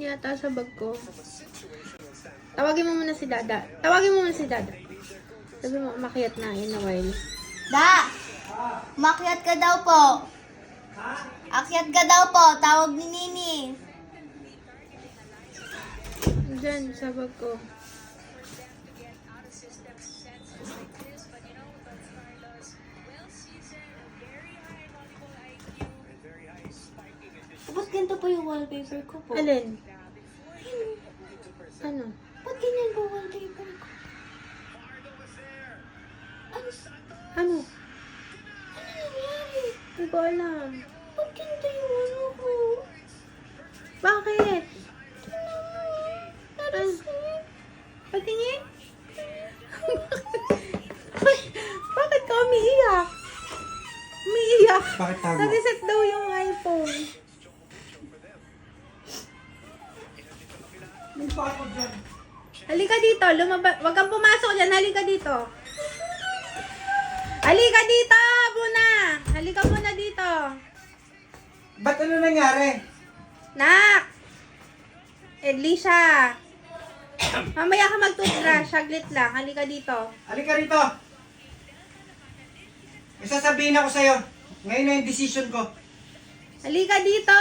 Yata sa bag ko. Tawagin mo muna si Dada. Tawagin mo muna si Dada. Sabi mo, makiat na in a while. Da! Makyat ka daw po. Akyat ka daw po. Tawag ni Nini. Diyan, sa bag ko. Ba't ganito po yung wallpaper ko po? Alin? Ano? Ba't ganyan po wallpaper ko? Ano? Ano nangyari? Hindi ko alam. Ba't ganito yung ano ko? Bakit? Parang Patingin? Bakit ka umiiyak? Umiiyak? Bakit tama? Nag-reset daw yung iPhone. Halika dito. Wag kang pumasok dyan. Halika dito. Halika dito, Buna. Halika muna dito. Ba't ano nangyari? Nak! Edlisha. Mamaya ka mag-toothbrush. Saglit lang. Halika dito. Halika rito. May sasabihin ako sa'yo. Ngayon na yung decision ko. Halika dito!